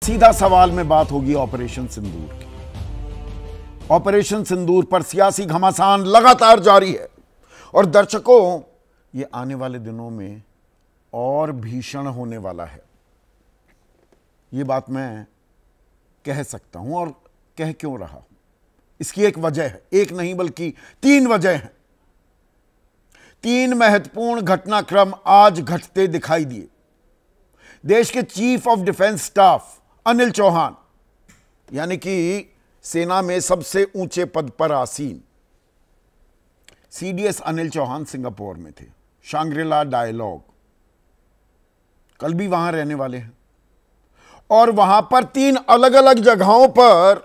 सीधा सवाल में बात होगी ऑपरेशन सिंदूर की। ऑपरेशन सिंदूर पर सियासी घमासान लगातार जारी है और दर्शकों, ये आने वाले दिनों में और भीषण होने वाला है। ये बात मैं कह सकता हूं और कह क्यों रहा हूं, इसकी एक वजह है, एक नहीं बल्कि 3 वजह हैं। 3 महत्वपूर्ण घटनाक्रम आज घटते दिखाई दिए। देश के chief of defence staff Anil Chauhan, यानी कि सेना में सबसे ऊंचे पद पर आसीन सीडीएस अनिल चौहान सिंगापुर में थे, शांग्रीला डायलॉग, कल भी वहां रहने वाले हैं। और वहां पर 3 अलग अलग जगहों पर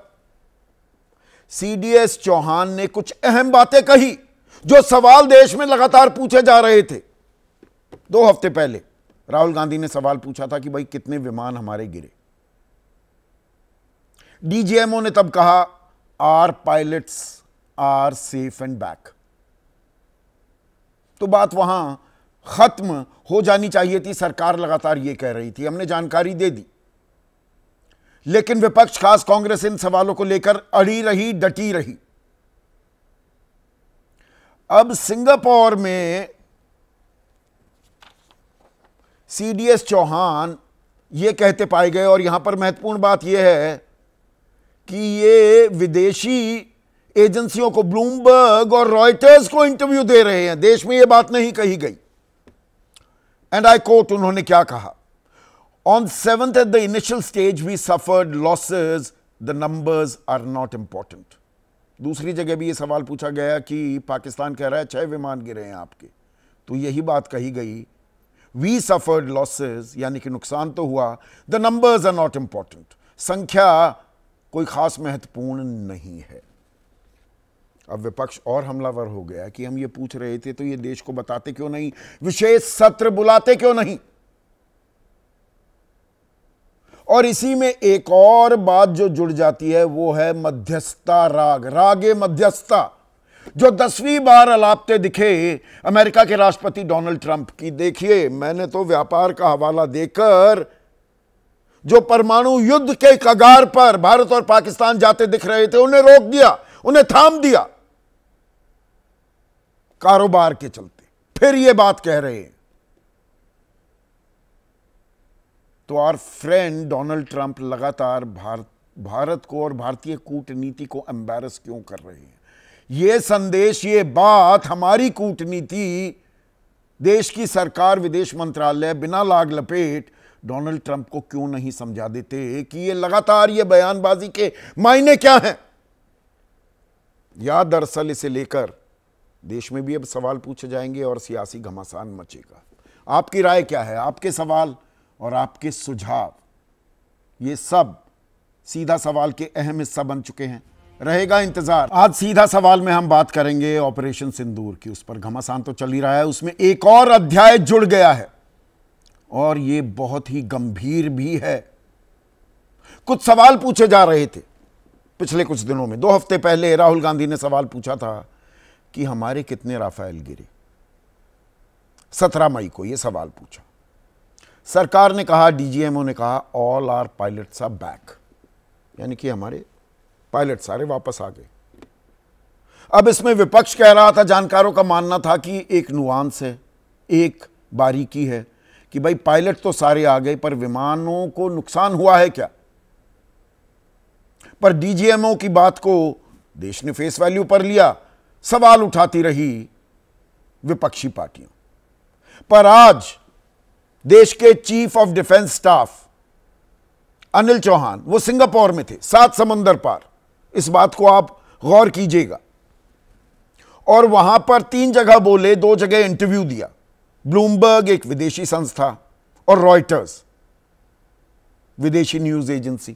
सीडीएस चौहान ने कुछ अहम बातें कही जो सवाल देश में लगातार पूछे जा रहे थे। 2 हफ्ते पहले राहुल गांधी ने सवाल पूछा था कि भाई कितने विमान हमारे गिरे। डीजीएमओ ने तब कहा our pilots are safe and back. तो बात वहां खत्म हो जानी चाहिए थी। सरकार लगातार यह कह रही थी, हमने जानकारी दे दी, लेकिन विपक्ष खास कांग्रेस इन सवालों को लेकर अड़ी रही, डटी रही। अब सिंगापुर में सीडीएस चौहान ये कहते पाए गए, और यहां पर महत्वपूर्ण बात यह है कि ये विदेशी एजेंसियों को, ब्लूमबर्ग और रॉयटर्स को इंटरव्यू दे रहे हैं। देश में यह बात नहीं कही गई। एंड आई कोट, उन्होंने क्या कहा, on 7th at the initial stage we suffered losses, the numbers are not important. दूसरी जगह भी यह सवाल पूछा गया कि पाकिस्तान कह रहा है 6 विमान गिरे हैं आपके, तो यही बात कही गई, we suffered losses, यानी कि नुकसान तो हुआ, the numbers are not important, संख्या कोई खास महत्वपूर्ण नहीं है। अब विपक्ष और हमलावर हो गया कि हम ये पूछ रहे थे तो ये देश को बताते क्यों नहीं, विशेष सत्र बुलाते क्यों नहीं। और इसी में एक और बात जो जुड़ जाती है वो है मध्यस्थता राग, रागे मध्यस्थता, जो 10वीं बार अलापते दिखे अमेरिका के राष्ट्रपति डोनाल्ड ट्रंप की। देखिए, मैंने तो व्यापार का हवाला देकर जो परमाणु युद्ध के कगार पर भारत और पाकिस्तान जाते दिख रहे थे उन्हें रोक दिया, उन्हें थाम दिया कारोबार के चलते। फिर ये बात कह रहे हैं। तो आवर फ्रेंड डोनाल्ड ट्रंप लगातार भारत को और भारतीय कूटनीति को एम्बैरस क्यों कर रहे हैं। यह संदेश, ये बात हमारी कूटनीति, देश की सरकार, विदेश मंत्रालय बिना लाग लपेट डोनाल्ड ट्रंप को क्यों नहीं समझा देते कि ये लगातार ये बयानबाजी के मायने क्या हैं। या दरअसल इसे लेकर देश में भी अब सवाल पूछे जाएंगे और सियासी घमासान मचेगा। आपकी राय क्या है? आपके सवाल और आपके सुझाव, ये सब सीधा सवाल के अहम हिस्सा बन चुके हैं। रहेगा इंतजार। आज सीधा सवाल में हम बात करेंगे ऑपरेशन सिंदूर की। उस पर घमासान तो चल ही रहा है, उसमें एक और अध्याय जुड़ गया है और ये बहुत ही गंभीर भी है। कुछ सवाल पूछे जा रहे थे पिछले कुछ दिनों में। 2 हफ्ते पहले राहुल गांधी ने सवाल पूछा था कि हमारे कितने राफेल गिरे। 17 मई को यह सवाल पूछा। सरकार ने कहा, डीजीएमओ ने कहा, all our pilots are back, यानी कि हमारे पायलट सारे वापस आ गए। अब इसमें विपक्ष कह रहा था, जानकारों का मानना था कि एक नुआंस है, एक बारीकी है कि भाई पायलट तो सारे आ गए पर विमानों को नुकसान हुआ है क्या। पर डीजीएमओ की बात को देश ने फेस वैल्यू पर लिया, सवाल उठाती रही विपक्षी पार्टियां। पर आज देश के chief of defence staff Anil Chauhan, वो सिंगापुर में थे, 7 समंदर पार। इस बात को आप गौर कीजिएगा। और वहां पर 3 जगह बोले, 2 जगह इंटरव्यू दिया, ब्लूमबर्ग एक विदेशी संस्था और रॉयटर्स विदेशी न्यूज एजेंसी।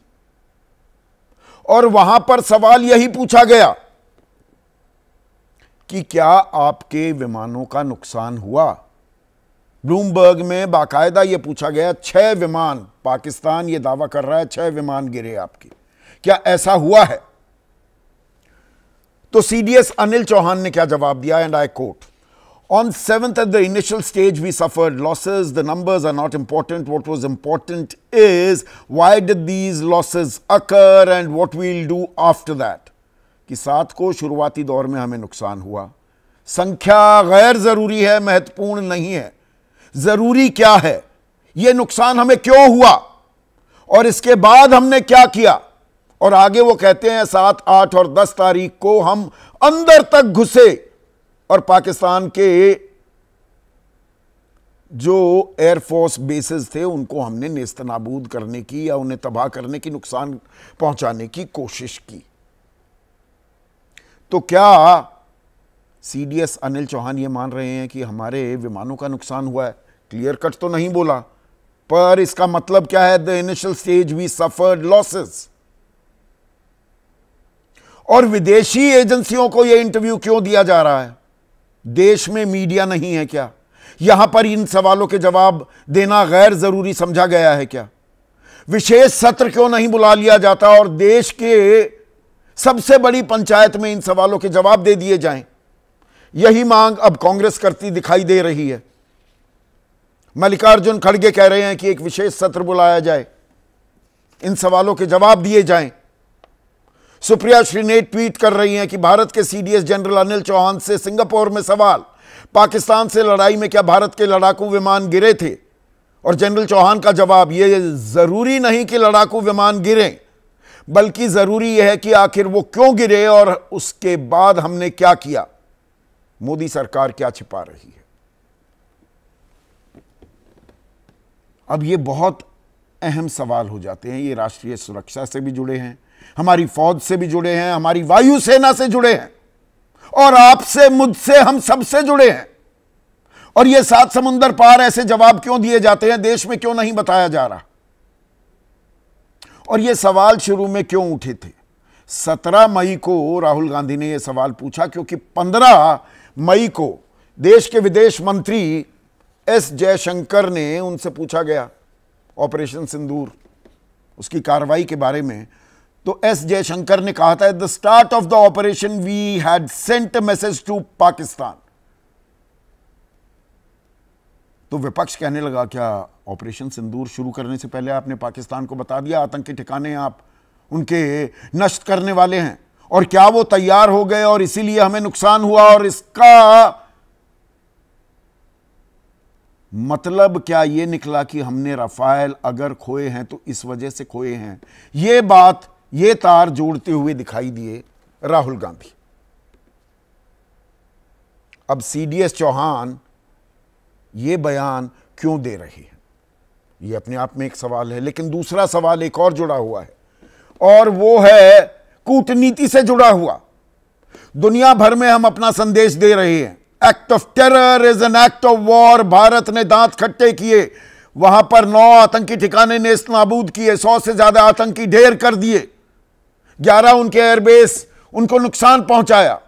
और वहां पर सवाल यही पूछा गया कि क्या आपके विमानों का नुकसान हुआ। ब्लूमबर्ग में बाकायदा यह पूछा गया, 6 विमान, पाकिस्तान यह दावा कर रहा है 6 विमान गिरे आपके, क्या ऐसा हुआ है। तो सीडीएस अनिल चौहान ने क्या जवाब दिया, and I quote, On 7th, at the initial stage, we suffered losses. The numbers are not important. What was important is why did these losses occur and what we'll do after that. कि 7 को शुरुआती दौर में हमें नुकसान हुआ. संख्या गैर जरूरी है, महत्वपूर्ण नहीं है. जरूरी क्या है, यह नुकसान हमें क्यों हुआ और इसके बाद हमने क्या किया. और आगे वो कहते हैं 7, 8 और 10 तारीख को हम अंदर तक घुसे और पाकिस्तान के जो एयरफोर्स बेसेस थे उनको हमने नेस्तनाबूद करने की या उन्हें तबाह करने की, नुकसान पहुंचाने की कोशिश की. तो क्या सीडीएस अनिल चौहान ये मान रहे हैं कि हमारे विमानों का नुकसान हुआ है? क्लियर कट तो नहीं बोला, पर इसका मतलब क्या है? The initial stage we suffered losses. और विदेशी एजेंसियों को यह इंटरव्यू क्यों दिया जा रहा है? देश में मीडिया नहीं है क्या? यहां पर इन सवालों के जवाब देना गैर जरूरी समझा गया है क्या? विशेष सत्र क्यों नहीं बुला लिया जाता और देश के सबसे बड़ी पंचायत में इन सवालों के जवाब दे दिए जाएं? यही मांग अब कांग्रेस करती दिखाई दे रही है. मल्लिकार्जुन खड़गे कह रहे हैं कि एक विशेष सत्र बुलाया जाए, इन सवालों के जवाब दिए जाएं. सुप्रिया श्रीनेट ट्वीट कर रही हैं कि भारत के सीडीएस जनरल अनिल चौहान से सिंगापुर में सवाल, पाकिस्तान से लड़ाई में क्या भारत के लड़ाकू विमान गिरे थे? और जनरल चौहान का जवाब, यह जरूरी नहीं कि लड़ाकू विमान गिरे, बल्कि जरूरी यह है कि आखिर वो क्यों गिरे और उसके बाद हमने क्या किया. मोदी सरकार क्या छिपा रही है? अब ये बहुत अहम सवाल हो जाते हैं. ये राष्ट्रीय सुरक्षा से भी जुड़े हैं, हमारी फौज से भी जुड़े हैं, हमारी वायुसेना से जुड़े हैं और आपसे, मुझसे, हम सबसे जुड़े हैं. और ये 7 समुंदर पार ऐसे जवाब क्यों दिए जाते हैं? देश में क्यों नहीं बताया जा रहा? और ये सवाल शुरू में क्यों उठे थे? 17 मई को राहुल गांधी ने यह सवाल पूछा क्योंकि 15 मई को देश के विदेश मंत्री एस जयशंकर ने उनसे पूछा गया ऑपरेशन सिंदूर, उसकी कार्रवाई के बारे में. तो एस जयशंकर ने कहा था, at the start of the operation we had sent a message to Pakistan. तो विपक्ष कहने लगा, क्या ऑपरेशन सिंदूर शुरू करने से पहले आपने पाकिस्तान को बता दिया आतंकी ठिकाने आप उनके नष्ट करने वाले हैं? और क्या वो तैयार हो गए और इसीलिए हमें नुकसान हुआ? और इसका मतलब क्या ये निकला कि हमने रफाल अगर खोए हैं तो इस वजह से खोए हैं? ये बात, ये तार जोड़ते हुए दिखाई दिए राहुल गांधी. अब सीडीएस चौहान ये बयान क्यों दे रहे हैं, ये अपने आप में एक सवाल है. लेकिन दूसरा सवाल एक और जुड़ा हुआ है और वो है कूटनीति से जुड़ा हुआ. दुनिया भर में हम अपना संदेश दे रहे हैं, act of terror is an act of war. Bharat ने दांत खट्टे किए, वहां पर 9 आतंकी ठिकाने नेस्तनाबूद किए, 100 से ज्यादा आतंकी ढेर कर दिए, 11 उनके एयरबेस, उनको नुकसान पहुंचाया.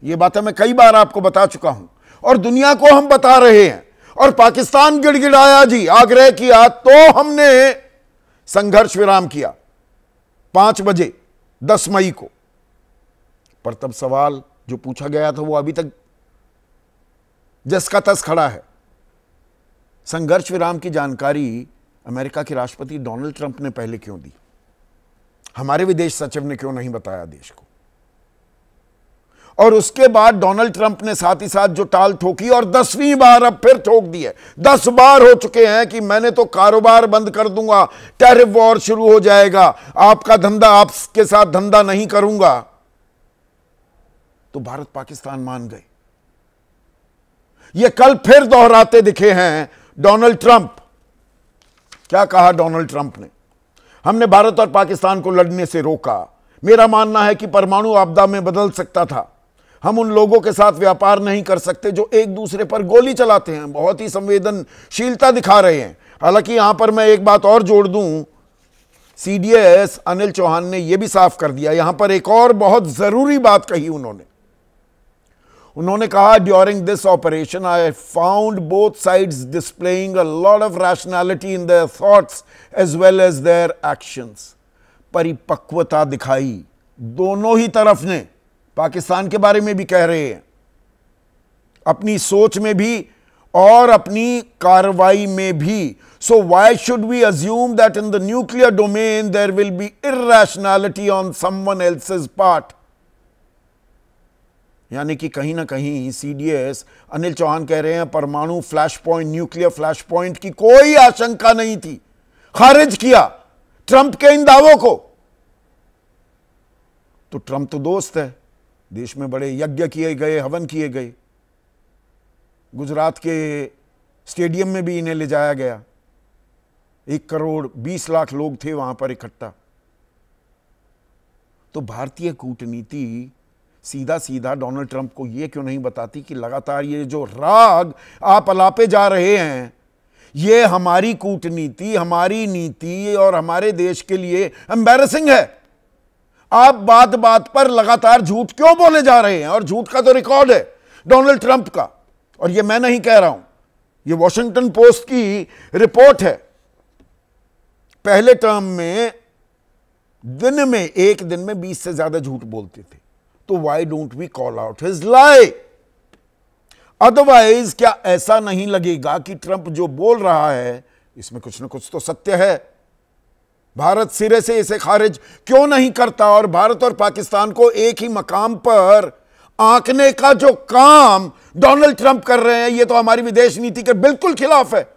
ये बातें मैं कई बार आपको बता चुका हूं और दुनिया को हम बता रहे हैं. और पाकिस्तान गिड़गिड़ाया जी, आग्रह किया, तो हमने संघर्ष विराम किया 5 बजे 10 मई को. पर तब सवाल जो पूछा गया था वो अभी तक जस का तस खड़ा है. संघर्ष विराम की जानकारी अमेरिका के राष्ट्रपति डोनाल्ड ट्रंप ने पहले क्यों दी? हमारे विदेश सचिव ने क्यों नहीं बताया देश को? और उसके बाद डोनाल्ड ट्रंप ने साथ ही साथ जो टाल ठोकी और 10वीं बार अब फिर ठोक दी है. 10 बार हो चुके हैं कि मैंने तो कारोबार बंद कर दूंगा, टैरिफ वॉर शुरू हो जाएगा, आपका धंधा, आपके साथ धंधा नहीं करूंगा. तो भारत पाकिस्तान मान गए. ये कल फिर दोहराते दिखे हैं डोनाल्ड ट्रंप. क्या कहा डोनाल्ड ट्रंप ने? हमने भारत और पाकिस्तान को लड़ने से रोका. मेरा मानना है कि परमाणु आपदा में बदल सकता था. हम उन लोगों के साथ व्यापार नहीं कर सकते जो एक दूसरे पर गोली चलाते हैं, बहुत ही संवेदनशीलता दिखा रहे हैं. हालांकि यहां पर मैं एक बात और जोड़ दूं, सीडीएस अनिल चौहान ने यह भी साफ कर दिया, यहां पर एक और बहुत जरूरी बात कही उन्होंने कहा, during this operation I found both sides displaying a lot of rationality in their thoughts as well as their actions. परिपक्वता दिखाई दोनों ही तरफ ने. पाकिस्तान के बारे में भी कह रहे हैं, अपनी सोच में भी और अपनी कार्रवाई में भी. So why should we assume that in the nuclear domain there will be irrationality on someone else's part? यानी कि कहीं ना कहीं सीडीएस, अनिल चौहान कह रहे हैं परमाणु flash point, nuclear flash point की कोई आशंका नहीं थी. खारिज किया ट्रंप के इन दावों को. तो ट्रंप तो दोस्त है, देश में बड़े यज्ञ किए गए, हवन किए गए, गुजरात के स्टेडियम में भी इन्हें ले जाया गया. 1,20,00,000 लोग थे वहां पर इकट्ठा. तो भारतीय कूटनीति सीधा सीधा डोनाल्ड ट्रंप को यह क्यों नहीं बताती कि लगातार ये जो राग आप अलापे जा रहे हैं, ये हमारी कूटनीति, हमारी नीति और हमारे देश के लिए एम्बैरेसिंग है. आप बात बात पर लगातार झूठ क्यों बोले जा रहे हैं? और झूठ का तो रिकॉर्ड है डोनाल्ड ट्रंप का. और ये मैं नहीं कह रहा हूं, ये वॉशिंगटन पोस्ट की रिपोर्ट है. पहले टर्म में एक दिन में 20 से ज्यादा झूठ बोलते थे. तो why don't we call out his lie? Otherwise क्या ऐसा नहीं लगेगा कि ट्रंप जो बोल रहा है इसमें कुछ ना कुछ तो सत्य है? भारत सिरे से इसे खारिज क्यों नहीं करता? और भारत और पाकिस्तान को एक ही मकाम पर आंकने का जो काम डोनाल्ड ट्रंप कर रहे हैं, यह तो हमारी विदेश नीति के बिल्कुल खिलाफ है.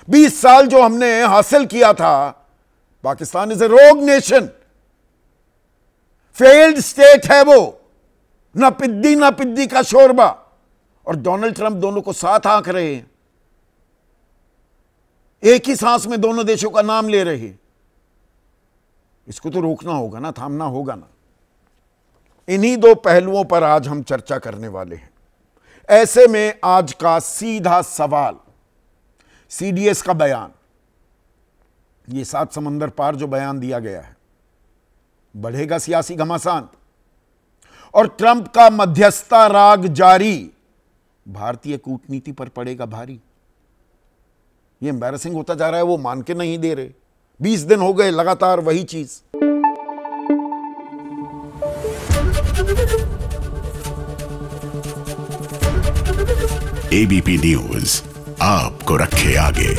20 साल जो हमने हासिल किया था, पाकिस्तान इज ए रोग नेशन, फेल्ड स्टेट है वो, ना पिद्दी का शोरबा. और डोनाल्ड ट्रंप दोनों को साथ आंक रहे हैं, एक ही सांस में दोनों देशों का नाम ले रहे हैं. इसको तो रोकना होगा ना, थामना होगा ना. इन्हीं दो पहलुओं पर आज हम चर्चा करने वाले हैं. ऐसे में आज का सीधा सवाल, सीडीएस का बयान, ये 7 समंदर पार जो बयान दिया गया है, बढ़ेगा सियासी घमासान? और ट्रंप का मध्यस्थता राग जारी भारतीय कूटनीति पर पड़ेगा भारी? ये एम्बैरेसिंग होता जा रहा है, वो मान के नहीं दे रहे. 20 दिन हो गए लगातार वही चीज. एबीपी न्यूज आपको रखे आगे.